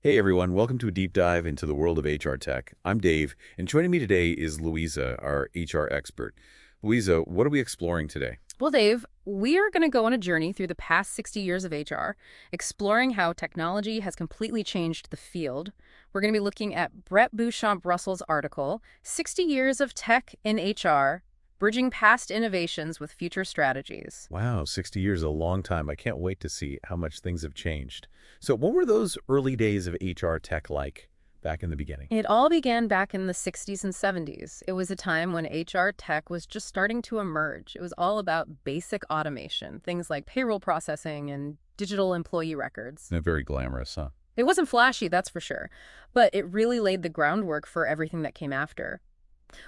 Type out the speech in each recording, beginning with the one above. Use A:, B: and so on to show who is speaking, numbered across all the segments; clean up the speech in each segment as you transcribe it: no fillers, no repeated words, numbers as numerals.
A: Hey everyone, welcome to a deep dive into the world of HR tech. I'm Dave, and joining me today is Louisa, our HR expert. Louisa, what are we exploring today?
B: Well, Dave, we are going to go on a journey through the past 60 years of HR, exploring how technology has completely changed the field. We're going to be looking at Brett Bouchamp Russell's article, 60 Years of Tech in HR, Bridging Past Innovations with Future Strategies.
A: Wow, 60 years is a long time. I can't wait to see how much things have changed. So what were those early days of HR tech like back in the beginning?
B: It all began back in the 60s and 70s. It was a time when HR tech was just starting to emerge. It was all about basic automation, things like payroll processing and digital employee records.
A: Very glamorous, huh?
B: It wasn't flashy, that's for sure, but it really laid the groundwork for everything that came after.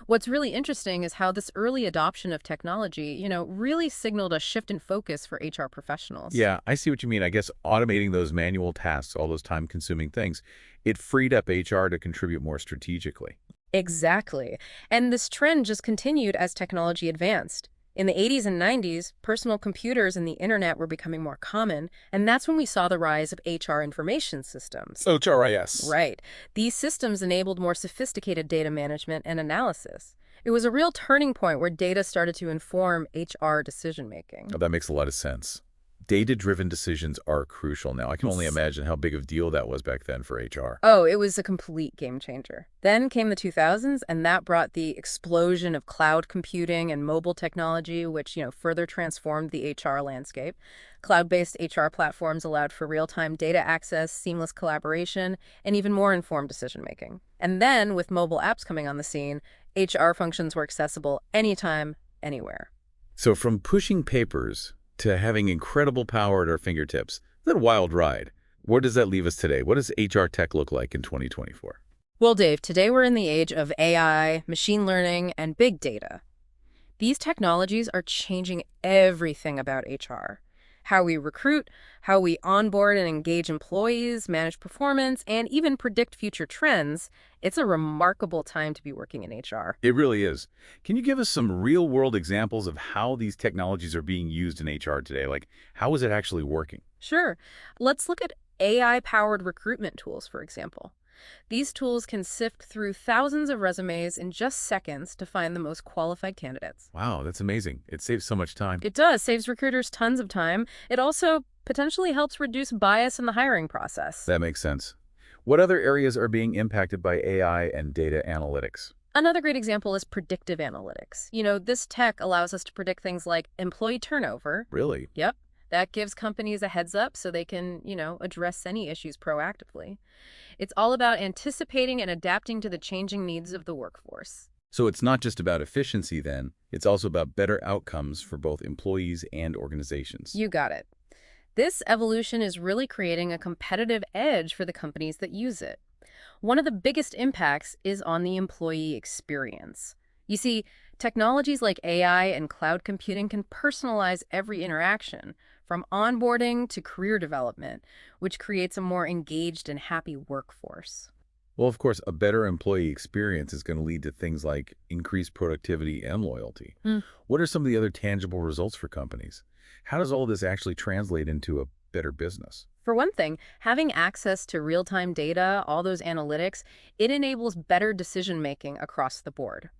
B: What's really interesting is how this early adoption of technology, really signaled a shift in focus for HR professionals.
A: Yeah, I see what you mean. I guess automating those manual tasks, all those time-consuming things, it freed up HR to contribute more strategically.
B: Exactly. And this trend just continued as technology advanced. In the 80s and 90s, personal computers and the internet were becoming more common, and that's when we saw the rise of HR information systems.
A: HRIS.
B: Right. These systems enabled more sophisticated data management and analysis. It was a real turning point where data started to inform HR decision-making.
A: Oh, that makes a lot of sense. Data-driven decisions are crucial now. I can only imagine how big of a deal that was back then for HR.
B: Oh, it was a complete game changer. Then came the 2000s, and that brought the explosion of cloud computing and mobile technology, which, further transformed the HR landscape. Cloud-based HR platforms allowed for real-time data access, seamless collaboration, and even more informed decision-making. And then, with mobile apps coming on the scene, HR functions were accessible anytime, anywhere.
A: So from pushing papers to having incredible power at our fingertips, that a wild ride. Where does that leave us today? What does HR tech look like in 2024?
B: Well, Dave, today we're in the age of AI, machine learning, and big data. These technologies are changing everything about HR. How we recruit, how we onboard and engage employees, manage performance, and even predict future trends. It's a remarkable time to be working in HR.
A: It really is. Can you give us some real-world examples of how these technologies are being used in HR today? Like, how is it actually working?
B: Sure. Let's look at AI-powered recruitment tools, for example. These tools can sift through thousands of resumes in just seconds to find the most qualified candidates.
A: Wow, that's amazing. It saves so much time.
B: It does, saves recruiters tons of time. It also potentially helps reduce bias in the hiring process.
A: That makes sense. What other areas are being impacted by AI and data analytics?
B: Another great example is predictive analytics. This tech allows us to predict things like employee turnover.
A: Really?
B: Yep. That gives companies a heads up so they can, address any issues proactively. It's all about anticipating and adapting to the changing needs of the workforce.
A: So it's not just about efficiency then, it's also about better outcomes for both employees and organizations.
B: You got it. This evolution is really creating a competitive edge for the companies that use it. One of the biggest impacts is on the employee experience. You see, technologies like AI and cloud computing can personalize every interaction, from onboarding to career development, which creates a more engaged and happy workforce.
A: Well, of course, a better employee experience is going to lead to things like increased productivity and loyalty. What are some of the other tangible results for companies? How does all of this actually translate into a better business?
B: For one thing, having access to real-time data, all those analytics, it enables better decision-making across the board.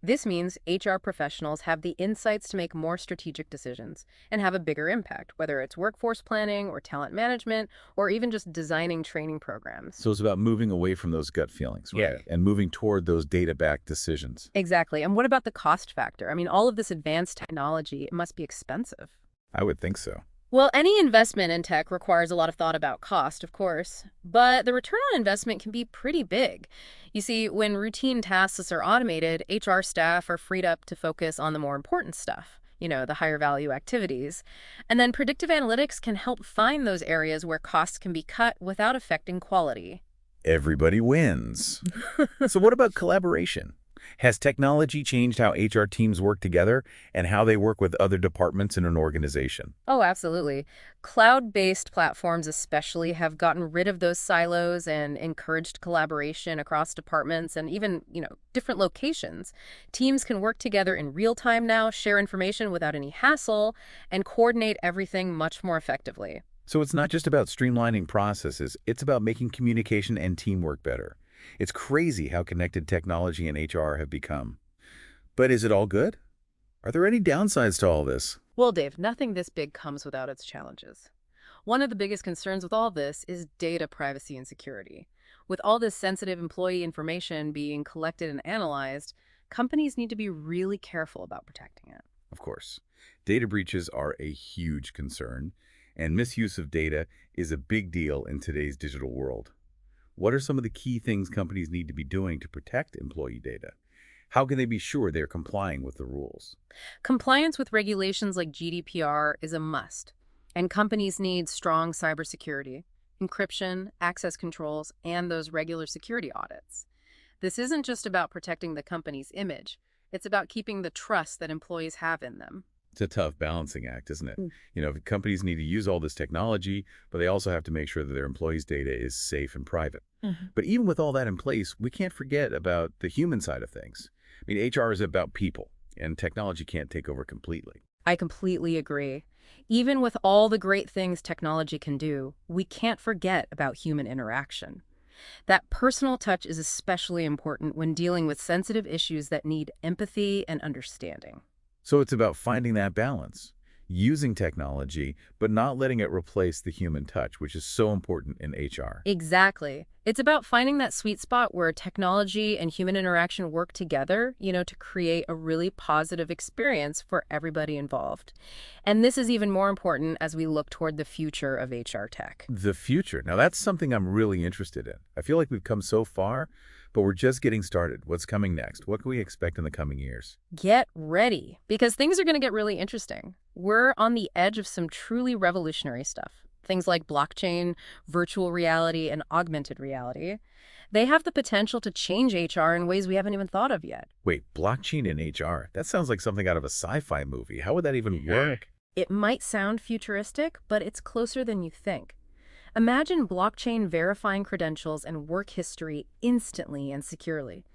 B: This means HR professionals have the insights to make more strategic decisions and have a bigger impact, whether it's workforce planning or talent management or even just designing training programs.
A: So it's about moving away from those gut feelings, right?
B: Yeah.
A: And moving toward those data-backed decisions.
B: Exactly. And what about the cost factor? I mean, all of this advanced technology, it must be expensive.
A: I would think so.
B: Well, any investment in tech requires a lot of thought about cost, of course, but the return on investment can be pretty big. You see, when routine tasks are automated, HR staff are freed up to focus on the more important stuff, the higher value activities. And then predictive analytics can help find those areas where costs can be cut without affecting quality.
A: Everybody wins. So what about collaboration? Has technology changed how HR teams work together and how they work with other departments in an organization?
B: Oh, absolutely. Cloud-based platforms especially have gotten rid of those silos and encouraged collaboration across departments and even, different locations. Teams can work together in real time now, share information without any hassle, and coordinate everything much more effectively.
A: So it's not just about streamlining processes, it's about making communication and teamwork better. It's crazy how connected technology and HR have become. But is it all good? Are there any downsides to all this?
B: Well, Dave, nothing this big comes without its challenges. One of the biggest concerns with all this is data privacy and security. With all this sensitive employee information being collected and analyzed, companies need to be really careful about protecting it.
A: Of course, data breaches are a huge concern, and misuse of data is a big deal in today's digital world. What are some of the key things companies need to be doing to protect employee data? How can they be sure they're complying with the rules?
B: Compliance with regulations like GDPR is a must, and companies need strong cybersecurity, encryption, access controls, and those regular security audits. This isn't just about protecting the company's image, it's about keeping the trust that employees have in them.
A: It's a tough balancing act, isn't it?
B: Mm.
A: Companies need to use all this technology, but they also have to make sure that their employees' data is safe and private.
B: Mhm.
A: But even with all that in place, we can't forget about the human side of things. HR is about people, and technology can't take over completely.
B: I completely agree. Even with all the great things technology can do, we can't forget about human interaction. That personal touch is especially important when dealing with sensitive issues that need empathy and understanding.
A: So it's about finding that balance, using technology, but not letting it replace the human touch, which is so important in HR.
B: Exactly. It's about finding that sweet spot where technology and human interaction work together, to create a really positive experience for everybody involved. And this is even more important as we look toward the future of HR tech.
A: The future. Now, that's something I'm really interested in. I feel like we've come so far, but we're just getting started. What's coming next? What can we expect in the coming years?
B: Get ready, because things are going to get really interesting. We're on the edge of some truly revolutionary stuff. Things like blockchain, virtual reality, and augmented reality. They have the potential to change HR in ways we haven't even thought of yet.
A: Wait, blockchain in HR? That sounds like something out of a sci-fi movie. How would that even work?
B: It might sound futuristic, but it's closer than you think. Imagine blockchain verifying credentials and work history instantly and securely.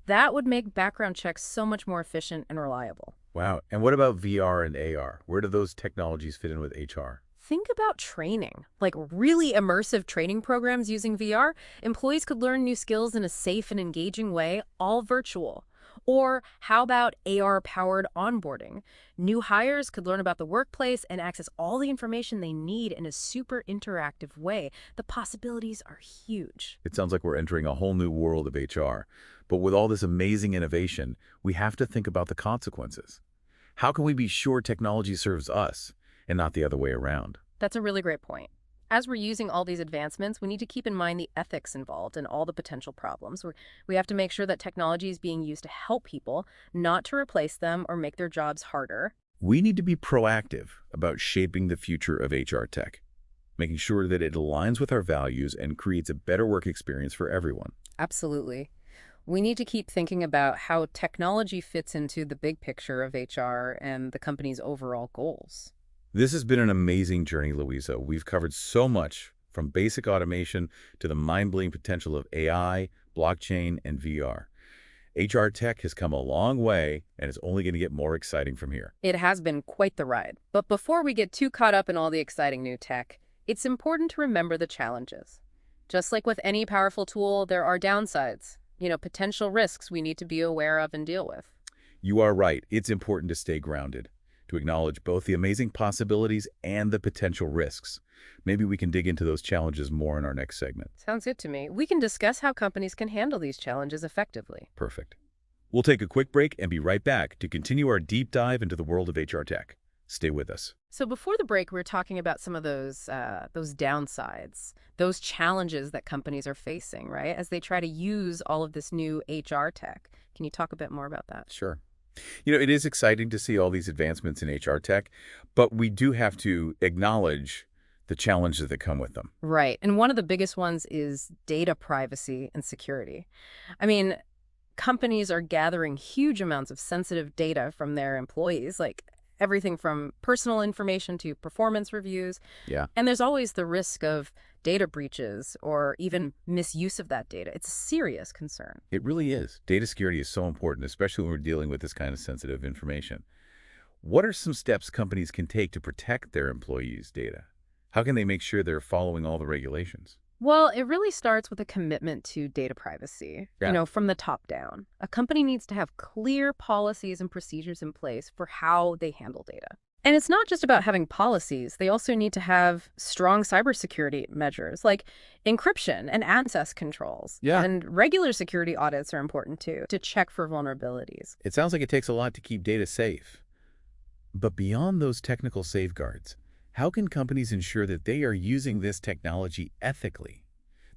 B: That would make background checks so much more efficient and reliable.
A: Wow. And what about VR and AR? Where do those technologies fit in with HR?
B: Think about training, like really immersive training programs using VR. Employees could learn new skills in a safe and engaging way, all virtual. Or how about AR-powered onboarding? New hires could learn about the workplace and access all the information they need in a super interactive way. The possibilities are huge.
A: It sounds like we're entering a whole new world of HR. But with all this amazing innovation, we have to think about the consequences. How can we be sure technology serves us and not the other way around?
B: That's a really great point. As we're using all these advancements, we need to keep in mind the ethics involved and all the potential problems. We have to make sure that technology is being used to help people, not to replace them or make their jobs harder.
A: We need to be proactive about shaping the future of HR tech, making sure that it aligns with our values and creates a better work experience for everyone.
B: Absolutely. We need to keep thinking about how technology fits into the big picture of HR and the company's overall goals.
A: This has been an amazing journey, Louisa. We've covered so much, from basic automation to the mind-blowing potential of AI, blockchain, and VR. HR tech has come a long way, and it's only going to get more exciting from here.
B: It has been quite the ride. But before we get too caught up in all the exciting new tech, it's important to remember the challenges. Just like with any powerful tool, there are downsides, potential risks we need to be aware of and deal with.
A: You are right. It's important to stay grounded, to acknowledge both the amazing possibilities and the potential risks. Maybe we can dig into those challenges more in our next segment.
B: Sounds good to me. We can discuss how companies can handle these challenges effectively.
A: Perfect. We'll take a quick break and be right back to continue our deep dive into the world of HR tech. Stay with us.
B: So before the break, we were talking about some of those downsides, those challenges that companies are facing, right, as they try to use all of this new HR tech. Can you talk a bit more about that?
A: Sure. It is exciting to see all these advancements in HR tech, but we do have to acknowledge the challenges that come with them.
B: Right. And one of the biggest ones is data privacy and security. I mean, companies are gathering huge amounts of sensitive data from their employees, like everything from personal information to performance reviews.
A: Yeah.
B: And there's always the risk of data breaches or even misuse of that data. It's a serious concern.
A: It really is. Data security is so important, especially when we're dealing with this kind of sensitive information. What are some steps companies can take to protect their employees' data? How can they make sure they're following all the regulations?
B: Well, it really starts with a commitment to data privacy,
A: Yeah.
B: from the top down. A company needs to have clear policies and procedures in place for how they handle data. And it's not just about having policies. They also need to have strong cybersecurity measures like encryption and access controls.
A: Yeah.
B: And regular security audits are important too, to check for vulnerabilities.
A: It sounds like it takes a lot to keep data safe. But beyond those technical safeguards, how can companies ensure that they are using this technology ethically,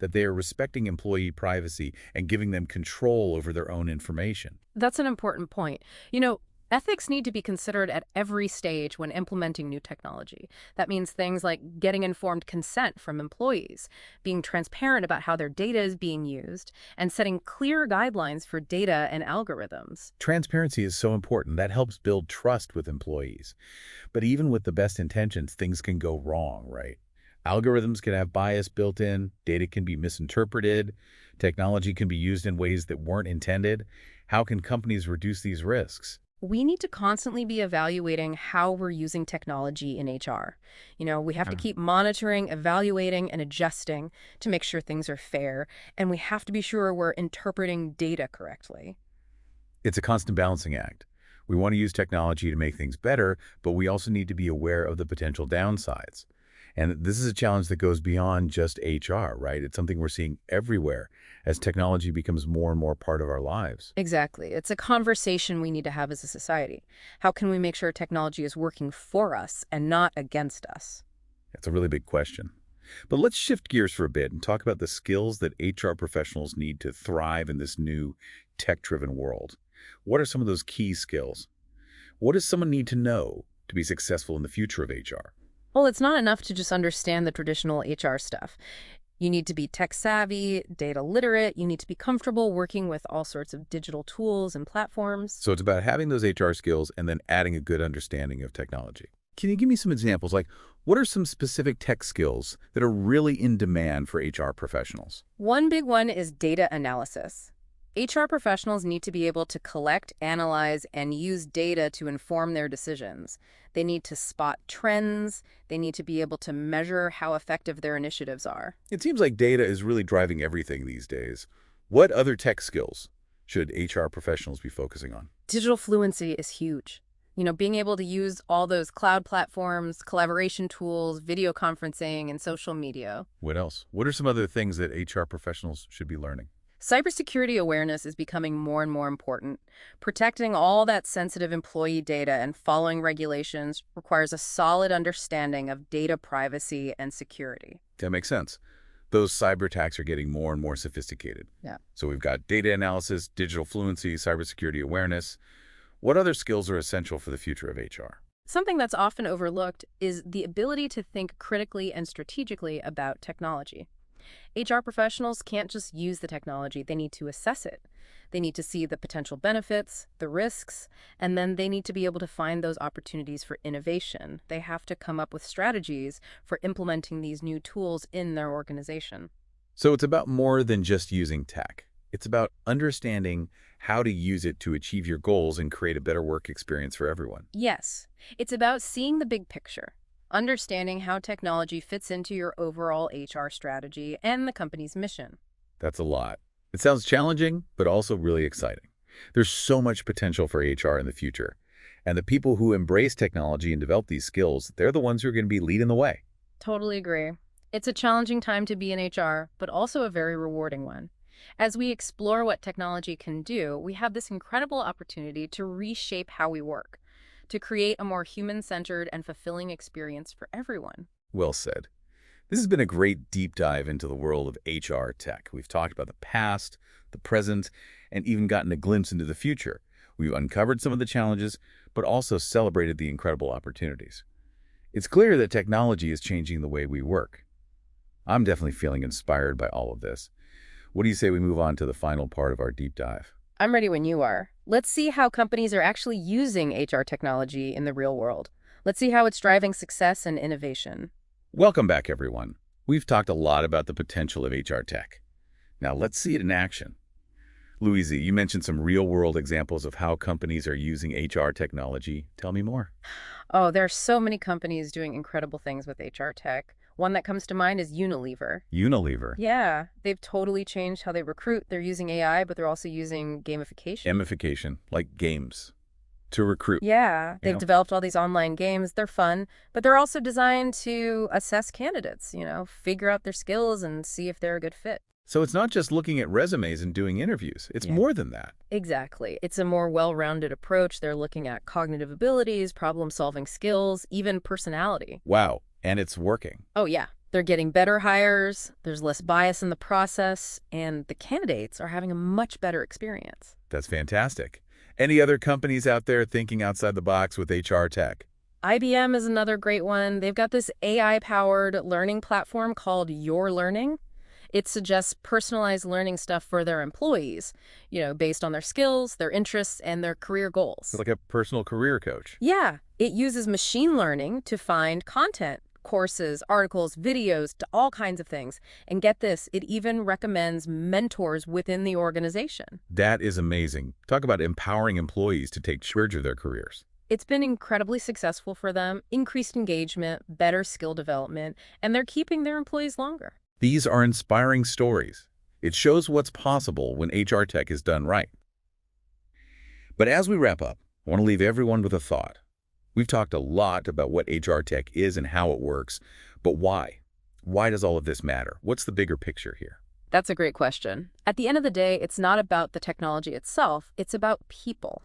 A: that they are respecting employee privacy and giving them control over their own information?
B: That's an important point. You know, Ethics need to be considered at every stage when implementing new technology. That means things like getting informed consent from employees, being transparent about how their data is being used, and setting clear guidelines for data and algorithms.
A: Transparency is so important. That helps build trust with employees. But even with the best intentions, things can go wrong, right? Algorithms can have bias built in, data can be misinterpreted, technology can be used in ways that weren't intended. How can companies reduce these risks?
B: We need to constantly be evaluating how we're using technology in HR. We have to
A: Uh,
B: keep monitoring, evaluating, and adjusting to make sure things are fair, and we have to be sure we're interpreting data correctly.
A: It's a constant balancing act. We want to use technology to make things better, but we also need to be aware of the potential downsides. And this is a challenge that goes beyond just HR, right? It's something we're seeing everywhere as technology becomes more and more part of our lives.
B: Exactly. It's a conversation we need to have as a society. How can we make sure technology is working for us and not against us?
A: It's a really big question. But let's shift gears for a bit and talk about the skills that HR professionals need to thrive in this new tech-driven world. What are some of those key skills? What does someone need to know to be successful in the future of HR?
B: Well, it's not enough to just understand the traditional HR stuff. You need to be tech savvy, data literate. You need to be comfortable working with all sorts of digital tools and platforms.
A: So it's about having those HR skills and then adding a good understanding of technology. Can you give me some examples? Like, what are some specific tech skills that are really in demand for HR professionals?
B: One big one is data analysis. HR professionals need to be able to collect, analyze, and use data to inform their decisions. They need to spot trends. They need to be able to measure how effective their initiatives are.
A: It seems like data is really driving everything these days. What other tech skills should HR professionals be focusing on?
B: Digital fluency is huge. Being able to use all those cloud platforms, collaboration tools, video conferencing, and social media.
A: What else? What are some other things that HR professionals should be learning?
B: Cybersecurity awareness is becoming more and more important. Protecting all that sensitive employee data and following regulations requires a solid understanding of data privacy and security.
A: That makes sense. Those cyber attacks are getting more and more sophisticated.
B: Yeah.
A: So we've got data analysis, digital fluency, cybersecurity awareness. What other skills are essential for the future of HR?
B: Something that's often overlooked is the ability to think critically and strategically about technology. HR professionals can't just use the technology, they need to assess it. They need to see the potential benefits, the risks, and then they need to be able to find those opportunities for innovation. They have to come up with strategies for implementing these new tools in their organization.
A: So it's about more than just using tech. It's about understanding how to use it to achieve your goals and create a better work experience for everyone.
B: Yes, it's about seeing the big picture, understanding how technology fits into your overall HR strategy and the company's mission.
A: That's a lot. It sounds challenging, but also really exciting. There's so much potential for HR in the future. And the people who embrace technology and develop these skills, they're the ones who are going to be leading the way.
B: Totally agree. It's a challenging time to be in HR, but also a very rewarding one. As we explore what technology can do, we have this incredible opportunity to reshape how we work, to create a more human-centered and fulfilling experience for everyone.
A: Well said. This has been a great deep dive into the world of HR tech. We've talked about the past, the present, and even gotten a glimpse into the future. We've uncovered some of the challenges, but also celebrated the incredible opportunities. It's clear that technology is changing the way we work. I'm definitely feeling inspired by all of this. What do you say we move on to the final part of our deep dive?
B: I'm ready when you are. Let's see how companies are actually using HR technology in the real world. Let's see how it's driving success and innovation.
A: Welcome back, everyone. We've talked a lot about the potential of HR tech. Now let's see it in action. Louisa, you mentioned some real-world examples of how companies are using HR technology. Tell me more.
B: Oh, there are so many companies doing incredible things with HR tech. One that comes to mind is Unilever.
A: Unilever.
B: Yeah, they've totally changed how they recruit. They're using AI, but they're also using gamification.
A: Gamification, like games, to recruit,
B: Yeah,
A: you
B: they've
A: know?
B: developed all these online games. They're fun, but they're also designed to assess candidates, figure out their skills and see if they're a good fit.
A: So it's not just looking at resumes and doing interviews. It's
B: Yeah.
A: more than that.
B: Exactly. It's a more well-rounded approach. They're looking at cognitive abilities, problem-solving skills, even personality.
A: Wow. And it's working.
B: Oh, yeah. They're getting better hires, there's less bias in the process, and the candidates are having a much better experience.
A: That's fantastic. Any other companies out there thinking outside the box with HR tech?
B: IBM is another great one. They've got this AI-powered learning platform called Your Learning. It suggests personalized learning stuff for their employees, based on their skills, their interests, and their career goals.
A: Like a personal career coach.
B: Yeah, it uses machine learning to find content, courses, articles, videos, to all kinds of things. And get this, it even recommends mentors within the organization.
A: That is amazing. Talk about empowering employees to take charge of their careers.
B: It's been incredibly successful for them, increased engagement, better skill development, and they're keeping their employees longer.
A: These are inspiring stories. It shows what's possible when HR tech is done right. But as we wrap up, I want to leave everyone with a thought. We've talked a lot about what HR tech is and how it works, but why? Why does all of this matter? What's the bigger picture here?
B: That's a great question. At the end of the day, it's not about the technology itself, it's about people.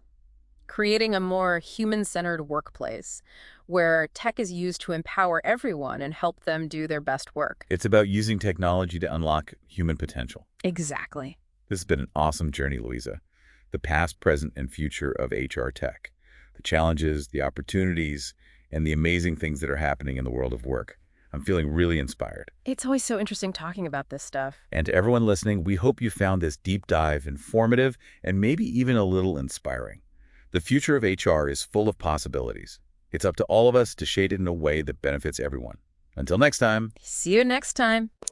B: Creating a more human-centered workplace where tech is used to empower everyone and help them do their best work.
A: It's about using technology to unlock human potential.
B: Exactly.
A: This has been an awesome journey, Louisa. The past, present, and future of HR tech. The challenges, the opportunities, and the amazing things that are happening in the world of work. I'm feeling really inspired.
B: It's always so interesting talking about this stuff.
A: And to everyone listening, we hope you found this deep dive informative and maybe even a little inspiring. The future of HR is full of possibilities. It's up to all of us to shade it in a way that benefits everyone. Until next time.
B: See you next time.